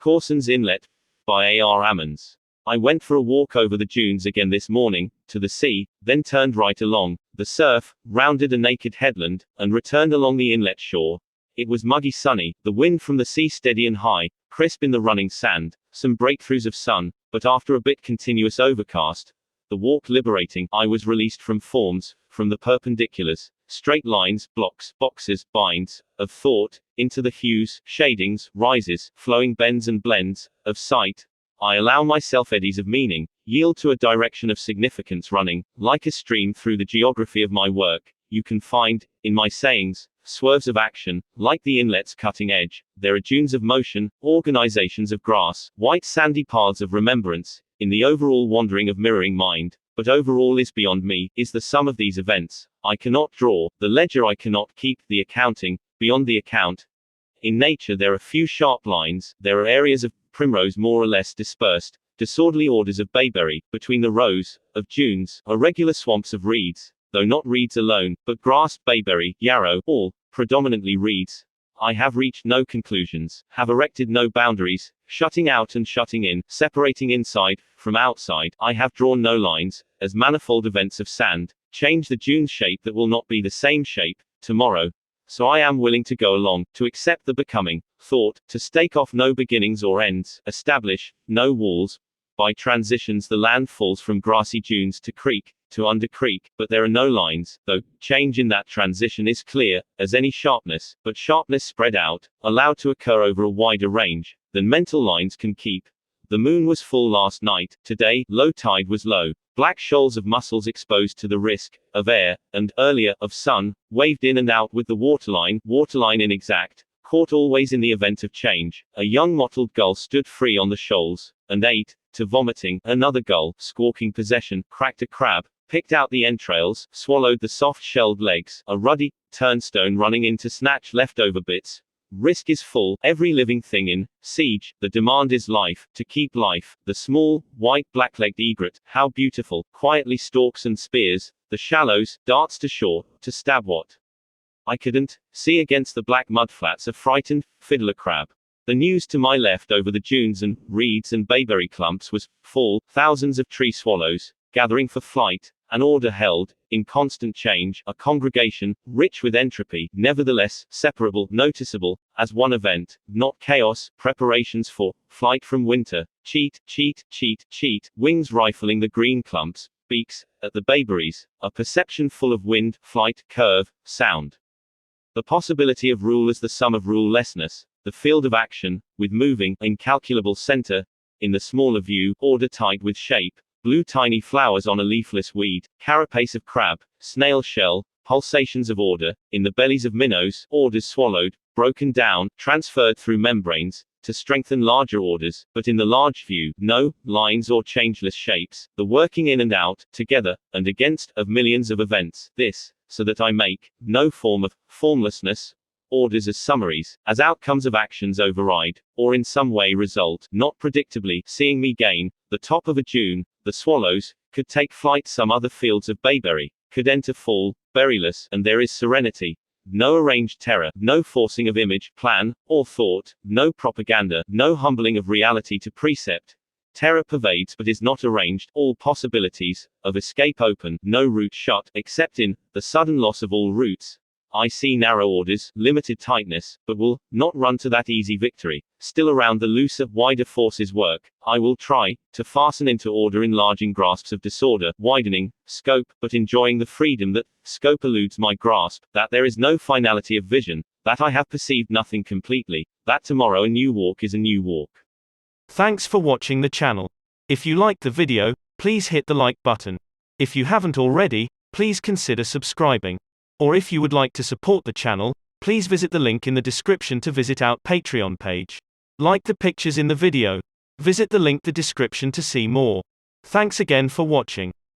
Corsons Inlet, by A.R. Ammons. I went for a walk over the dunes again this morning, to the sea, then turned right along the surf, rounded a naked headland, and returned along the inlet shore. It was muggy sunny, the wind from the sea steady and high, crisp in the running sand, some breakthroughs of sun, but after a bit continuous overcast. The walk liberating, I was released from forms, from the perpendiculars, straight lines, blocks, boxes, binds, of thought, into the hues, shadings, rises, flowing bends and blends, of sight. I allow myself eddies of meaning, yield to a direction of significance running, like a stream through the geography of my work. You can find, in my sayings, swerves of action, like the inlet's cutting edge. There are dunes of motion, organizations of grass, white sandy paths of remembrance, in the overall wandering of mirroring mind. But overall is beyond me, is the sum of these events. I cannot draw, the ledger I cannot keep, the accounting, beyond the account. In nature there are few sharp lines, there are areas of primrose more or less dispersed, disorderly orders of bayberry, between the rows of dunes, are regular swamps of reeds, though not reeds alone, but grass, bayberry, yarrow, all, predominantly reeds. I have reached no conclusions, have erected no boundaries, shutting out and shutting in, separating inside from outside. I have drawn no lines, as manifold events of sand change the dune's shape that will not be the same shape tomorrow. So I am willing to go along, to accept the becoming thought, to stake off no beginnings or ends, establish no walls. By transitions the land falls from grassy dunes to creek, to under creek, but there are no lines, though change in that transition is clear, as any sharpness, but sharpness spread out, allowed to occur over a wider range than mental lines can keep. The moon was full last night, today, low tide was low. Black shoals of mussels exposed to the risk of air, and, earlier, of sun, waved in and out with the waterline inexact, caught always in the event of change. A young mottled gull stood free on the shoals, and ate, to vomiting. Another gull, squawking possession, cracked a crab, picked out the entrails, swallowed the soft-shelled legs. A ruddy turnstone running in to snatch leftover bits. Risk is full, every living thing in siege. The demand is life, to keep life. The small, white, black-legged egret, how beautiful, quietly stalks and spears the shallows, darts to shore, to stab what I couldn't see against the black mudflats. A frightened fiddler crab. The news to my left over the dunes and reeds and bayberry clumps was fall, thousands of tree swallows, gathering for flight. An order held, in constant change, a congregation, rich with entropy, nevertheless, separable, noticeable, as one event, not chaos, preparations for flight from winter. Cheat, cheat, cheat, cheat, wings rifling the green clumps, beaks, at the bayberries, a perception full of wind, flight, curve, sound. The possibility of rule as the sum of rulelessness, the field of action, with moving, incalculable center, in the smaller view, order tight with shape. Blue tiny flowers on a leafless weed, carapace of crab, snail shell, pulsations of order, in the bellies of minnows, orders swallowed, broken down, transferred through membranes, to strengthen larger orders, but in the large view, no lines or changeless shapes, the working in and out, together, and against, of millions of events. This, so that I make no form of formlessness, orders as summaries, as outcomes of actions override, or in some way result, not predictably, seeing me gain the top of a dune. The swallows could take flight some other fields of bayberry, could enter fall, berryless, and there is serenity. No arranged terror, no forcing of image, plan, or thought, no propaganda, no humbling of reality to precept. Terror pervades but is not arranged, all possibilities of escape open, no route shut, except in the sudden loss of all routes. I see narrow orders, limited tightness, but will not run to that easy victory. Still around the looser, wider forces work. I will try to fasten into order enlarging grasps of disorder, widening scope, but enjoying the freedom that scope eludes my grasp, that there is no finality of vision, that I have perceived nothing completely, that tomorrow a new walk is a new walk. Thanks for watching the channel. If you liked the video, please hit the like button. If you haven't already, please consider subscribing. Or if you would like to support the channel, please visit the link in the description to visit our Patreon page. Like the pictures in the video. Visit the link in the description to see more. Thanks again for watching.